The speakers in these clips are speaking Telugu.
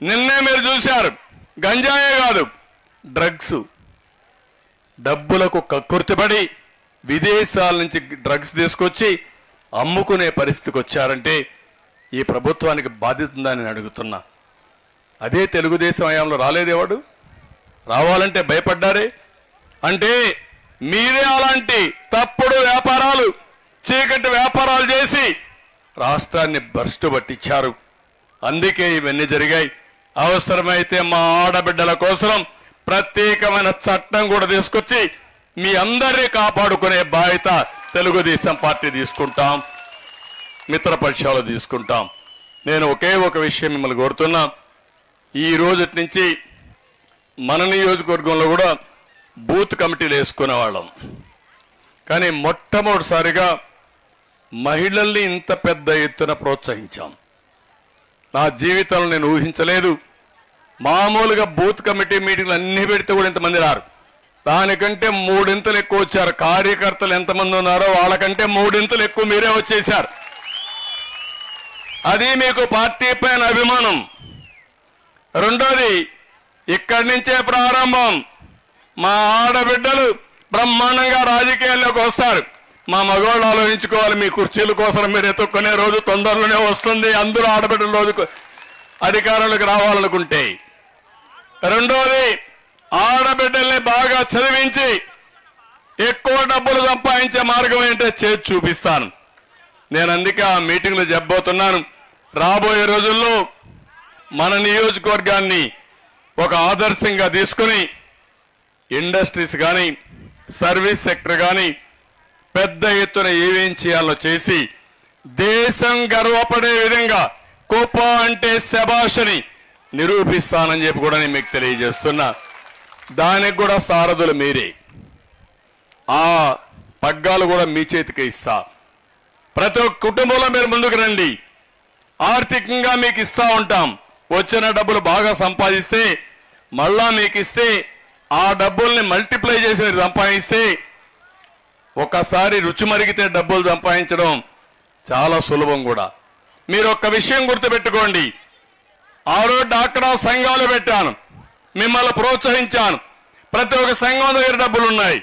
నిన్నే మీరు చూశారు, గంజాయే కాదు డ్రగ్స్, డబ్బులకు కక్కుర్తిపడి విదేశాల నుంచి డ్రగ్స్ తీసుకొచ్చి అమ్ముకునే పరిస్థితికి వచ్చారంటే ఈ ప్రభుత్వానికి బాధ్యత ఉందని నేను అడుగుతున్నా. అదే తెలుగుదేశం హయాంలో రాలేదేవాడు, రావాలంటే భయపడ్డారే. అంటే మీరే అలాంటి తప్పుడు వ్యాపారాలు, చీకటి వ్యాపారాలు చేసి రాష్ట్రాన్ని భ్రష్టు పట్టించారు. అందుకే ఇవన్నీ జరిగాయి. అవసరమైతే మా ఆడబిడ్డల కోసం ప్రత్యేకమైన చట్టం కూడా తీసుకొచ్చి మీ అందరినీ కాపాడుకునే బాధ్యత తెలుగుదేశం పార్టీ తీసుకుంటాం, మిత్రపక్షాలు తీసుకుంటాం. నేను ఒకే ఒక విషయం మిమ్మల్ని కోరుతున్నా. ఈ రోజు నుంచి మన నియోజకవర్గంలో కూడా బూత్ కమిటీలు వేసుకునేవాళ్ళం, కానీ మొట్టమొదటిసారిగా మహిళల్ని ఇంత పెద్ద ఎత్తున ప్రోత్సహించాం. నా జీవితంలో నేను ఊహించలేదు. మామూలుగా బూత్ కమిటీ మీటింగ్లు అన్ని పెడితే కూడా ఇంతమంది రారు, దానికంటే మూడింతలు ఎక్కువ వచ్చారు. కార్యకర్తలు ఎంతమంది ఉన్నారో వాళ్ళకంటే మూడింతలు ఎక్కువ మీరే వచ్చేశారు. అది మీకు పార్టీ పైన అభిమానం. రెండోది, ఇక్కడి నుంచే ప్రారంభం. మా ఆడబిడ్డలు బ్రహ్మాండంగా రాజకీయాల్లోకి వస్తారు. మా మగవాళ్ళు ఆలోచించుకోవాలి, మీ కుర్చీల కోసం మీరు ఎత్తుక్కునే రోజు తొందరలోనే వస్తుంది. అందరూ ఆడబిడ్డల రోజు అధికారంలోకి రావాలనుకుంటే. రెండోది, ఆడబిడ్డల్ని బాగా చదివించి ఎక్కువ డబ్బులు సంపాదించే మార్గం ఏంటో చేసి చూపిస్తాను. నేను అందుకే ఆ మీటింగ్లో చెప్పబోతున్నాను. రాబోయే రోజుల్లో మన నియోజకవర్గాన్ని ఒక ఆదర్శంగా తీసుకుని ఇండస్ట్రీస్ కానీ, సర్వీస్ సెక్టర్ కానీ పెద్ద ఎత్తున ఏమేం చేయాలో చేసి దేశం గర్వపడే విధంగా కోప అంటే శభాషని నిరూపిస్తానని చెప్పి కూడా నేను మీకు తెలియజేస్తున్నా. దానికి కూడా సారథులు మీరే. ఆ పగ్గాలు కూడా మీ చేతికి ఇస్తా. ప్రతి ఒక్క కుటుంబంలో మీరు ముందుకు రండి. ఆర్థికంగా మీకు ఇస్తా ఉంటాం. వచ్చిన డబ్బులు బాగా సంపాదిస్తే మళ్ళా మీకు ఇస్తే ఆ డబ్బుల్ని మల్టిప్లై చేసి మీరు సంపాదిస్తే ఒకసారి రుచి మరిగితే డబ్బులు సంపాదించడం చాలా సులభం కూడా. మీరు ఒక్క విషయం గుర్తుపెట్టుకోండి. ఆ రోజు డాక్రా సంఘాలు పెట్టాను, మిమ్మల్ని ప్రోత్సహించాను. ప్రతి ఒక్క సంఘం దగ్గర డబ్బులు ఉన్నాయి.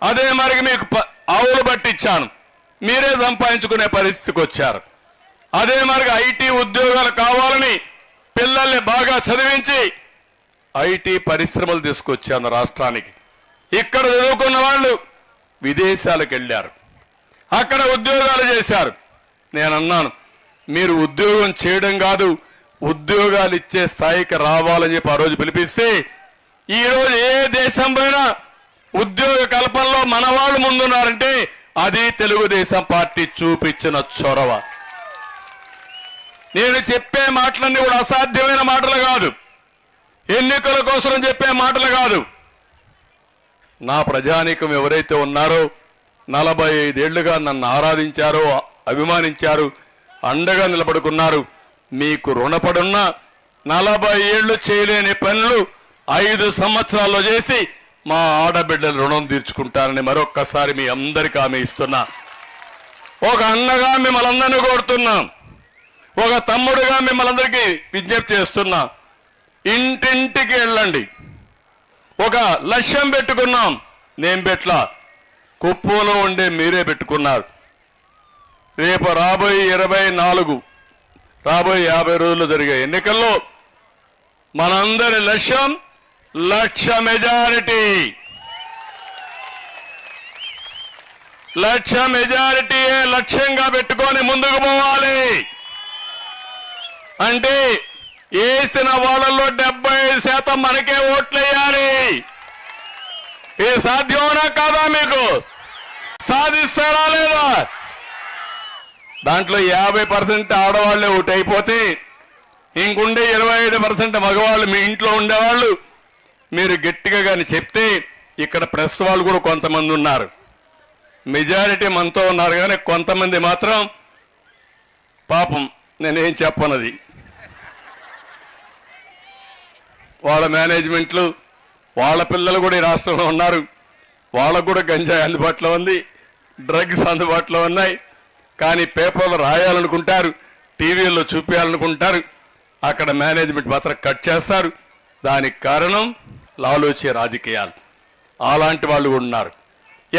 అదే మరి మీకు ఆవులు పట్టించాను, మీరే సంపాదించుకునే పరిస్థితికి వచ్చారు. అదే మరి ఐటీ ఉద్యోగాలు కావాలని పిల్లల్ని బాగా చదివించి ఐటీ పరిశ్రమలు తీసుకొచ్చాను రాష్ట్రానికి. ఇక్కడ చదువుకున్న వాళ్ళు విదేశాలకు వెళ్ళారు, అక్కడ ఉద్యోగాలు చేశారు. నేను అన్నాను, మీరు ఉద్యోగం చేయడం కాదు, ఉద్యోగాలు ఇచ్చే స్థాయికి రావాలని చెప్పి ఆ రోజు పిలిపిస్తే ఈ రోజు ఏ దేశం పైన ఉద్యోగ కల్పనలో మన వాళ్ళు ముందున్నారంటే అది తెలుగుదేశం పార్టీ చూపించిన చొరవ. నేను చెప్పే మాటలన్నీ కూడా అసాధ్యమైన మాటలు కాదు, ఎన్నికల కోసం చెప్పే మాటలు కాదు. నా ప్రజానీకం ఎవరైతే ఉన్నారో 45 ఏళ్లుగా నన్ను ఆరాధించారో, అభిమానించారు, అండగా నిలబడుకున్నారు, మీకు రుణపడున్నా 40 ఏళ్లు చేయలేని పనులు 5 సంవత్సరాల్లో చేసి మా ఆడబిడ్డల రుణం తీర్చుకుంటానని మరొక్కసారి మీ అందరికీ హామీ ఇస్తున్నా. ఒక అన్నగా మిమ్మల్ని అందరినీ కోరుతున్నాం, ఒక తమ్ముడుగా మిమ్మల్ని అందరికీ విజ్ఞప్తి చేస్తున్నా. ఇంటింటికి వెళ్ళండి. ఒక లక్ష్యం పెట్టుకున్నాం, నేను పెట్లా, కుప్పంలో ఉండే మీరే పెట్టుకున్నారు. రేపు రాబోయే 24 రాబోయే 50 రోజుల్లో జరిగే ఎన్నికల్లో మనందరి లక్ష్యం 1,00,000 మెజారిటీ. 1,00,000 మెజారిటీయే లక్ష్యంగా పెట్టుకొని ముందుకు పోవాలి. అంటే వేసిన వాళ్ళల్లో 75% మనకే ఓట్లు వేయాలి. ఇది సాధ్యమేనా కాదా? మీకు సాధిస్తారా లేదా? దాంట్లో 50% ఆడవాళ్లే ఓటు అయిపోతే ఇంకుండే 25% మగవాళ్ళు మీ ఇంట్లో ఉండేవాళ్ళు. మీరు గట్టిగా కానీ చెప్తే ఇక్కడ ప్రెస్ వాళ్ళు కూడా కొంతమంది ఉన్నారు, మెజారిటీ మనతో ఉన్నారు, కానీ కొంతమంది మాత్రం పాపం నేనేం చెప్పనది, వాళ్ళ మేనేజ్మెంట్లు వాళ్ళ పిల్లలు కూడా ఈ రాష్ట్రంలో ఉన్నారు. వాళ్ళకు కూడా గంజాయి అందుబాటులో ఉంది, డ్రగ్స్ అందుబాటులో ఉన్నాయి. కానీ పేపర్లో రాయాలనుకుంటారు, టీవీల్లో చూపించాలనుకుంటారు. అక్కడ మేనేజ్మెంట్ మాత్రం కట్ చేస్తారు. దానికి కారణం లాలూచే రాజకీయాలు. అలాంటి వాళ్ళు కూడా ఉన్నారు.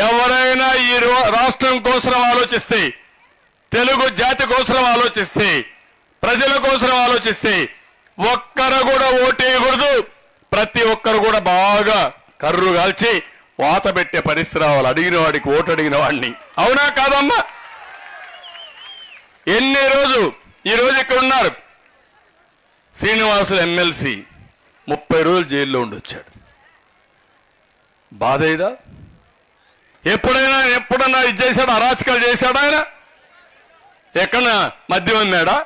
ఎవరైనా ఈ రాష్ట్రం కోసం ఆలోచిస్తే, తెలుగు జాతి కోసం ఆలోచిస్తే, ప్రజల కోసం ఆలోచిస్తే ఒక్కరు కూడా ఓటేయకూడదు. ప్రతి ఒక్కరు కూడా బాగా కర్రు కాల్చి వాత పెట్టే పరిస్థితి రావాలి. అడిగిన వాడికి ఓటు అడిగిన వాడిని. అవునా కాదమ్మా? ఈ రోజు ఇక్కడ ఉన్నారు శ్రీనివాసులు ఎమ్మెల్సీ 30 రోజులు జైల్లో ఉండొచ్చాడు. బాధ ఇదా? ఎప్పుడన్నా ఇది చేశాడు? అరాచకాలు చేశాడు ఆయన? ఎక్కడన్నా మద్యం అమ్మాడా?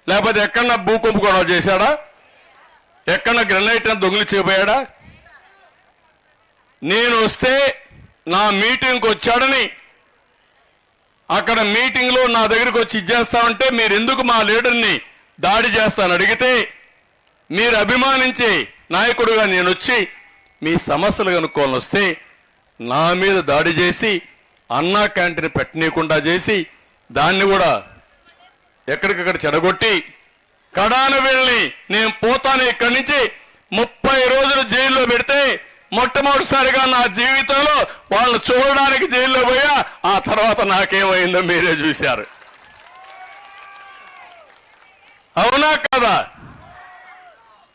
లేకపోతే ఎక్కడన్నా భూ కుంభకోణాలు చేశాడా? ఎక్కడన్నా గ్రెనైట్ దొంగిలించకపోయాడా? నేను వస్తే నా మీటింగ్కి వచ్చాడని అక్కడ మీటింగ్లో నా దగ్గరికి వచ్చి ఇచ్చేస్తామంటే మీరు ఎందుకు మా లీడర్ని దాడి చేస్తాను అడిగితే, మీరు అభిమానించే నాయకుడుగా నేను వచ్చి మీ సమస్యలు కనుక్కోవాలని వస్తే నా మీద దాడి చేసి అన్నా క్యాంటీన్ పెట్టనీయకుండా చేసి దాన్ని కూడా ఎక్కడికక్కడ చెడగొట్టి కడాన వెళ్ళి నేను పోతాను ఇక్కడి నుంచి 30 రోజులు జైల్లో పెడితే మొట్టమొదటిసారిగా నా జీవితంలో వాళ్ళని చూడడానికి జైల్లో పోయా. ఆ తర్వాత నాకేమైందో మీరే చూశారు. అవునా కాదా?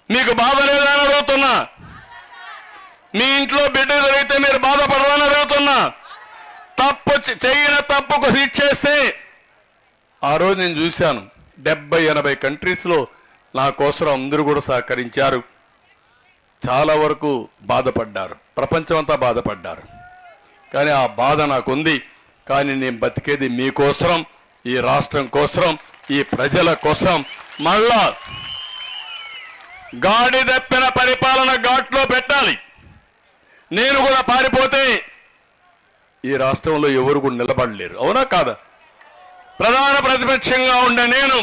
మీకు బాధ లేదని అడుగుతున్నా. మీ ఇంట్లో బిడ్డ జరిగితే మీరు బాధపడదని అడుగుతున్నా. చేయని తప్పుకు శిక్షేస్తే ఆ రోజు నేను చూశాను 70-80 కంట్రీస్లో నా కోసం అందరూ కూడా సహకరించారు. చాలా వరకు బాధపడ్డారు, ప్రపంచమంతా బాధపడ్డారు. కానీ ఆ బాధ నాకుంది. కానీ నేను బతికేది మీకోసం, ఈ రాష్ట్రం కోసం, ఈ ప్రజల కోసం. మళ్ళా గాడి తప్పిన పరిపాలన ఘాట్లో పెట్టాలి. నేను కూడా పారిపోతే ఈ రాష్ట్రంలో ఎవరు కూడా నిలబడలేరు. అవునా కాదా? ప్రధాన ప్రతిపక్షంగా ఉండే నేను,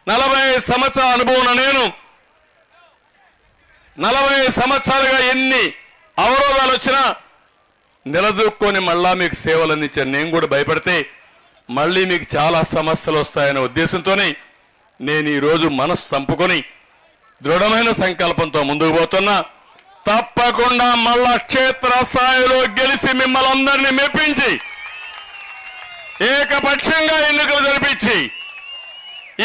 40 సంవత్సరాల అనుభవం నేను, 40 సంవత్సరాలుగా ఎన్ని అవరోధాలు వచ్చినా నిలదొక్కుని మళ్ళా మీకు సేవలు అందించాను. నేను కూడా భయపడితే మళ్ళీ మీకు చాలా సమస్యలు వస్తాయనే ఉద్దేశంతోనే నేను ఈరోజు మనసు చంపుకొని దృఢమైన సంకల్పంతో ముందుకు పోతున్నా. తప్పకుండా మళ్ళా క్షేత్రస్థాయిలో గెలిచి మిమ్మల్ని అందరినీ మెప్పించి ఏకపక్షంగా ఎన్నికలు జరిపించి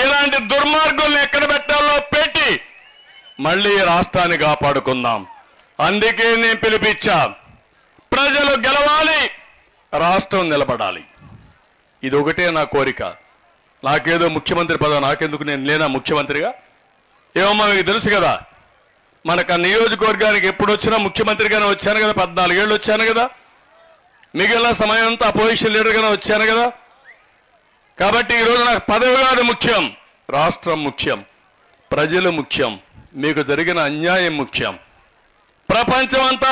ఇలాంటి దుర్మార్గుల్ని ఎక్కడ పెట్టాలో పెట్టి మళ్ళీ రాష్ట్రాన్ని కాపాడుకుందాం. అందుకే నేను పిలిపించా. ప్రజలు గెలవాలి, రాష్ట్రం నిలబడాలి. ఇది ఒకటే నా కోరిక. నాకేదో ముఖ్యమంత్రి పదవి నాకెందుకు, నేను లేనా ముఖ్యమంత్రిగా? ఏమమ్మా మీకు తెలుసు కదా, మనకు నియోజకవర్గానికి ఎప్పుడు వచ్చినా ముఖ్యమంత్రిగానే వచ్చాను కదా. 14 ఏళ్ళు వచ్చాను కదా. మిగిలిన సమయం అంతా అపోజిషన్ లీడర్గానే వచ్చాను కదా. కాబట్టి ఈరోజు నాకు పదవి కాదు ముఖ్యం, రాష్ట్రం ముఖ్యం, ప్రజలు ముఖ్యం, మీకు జరిగిన అన్యాయం ముఖ్యం. ప్రపంచం అంతా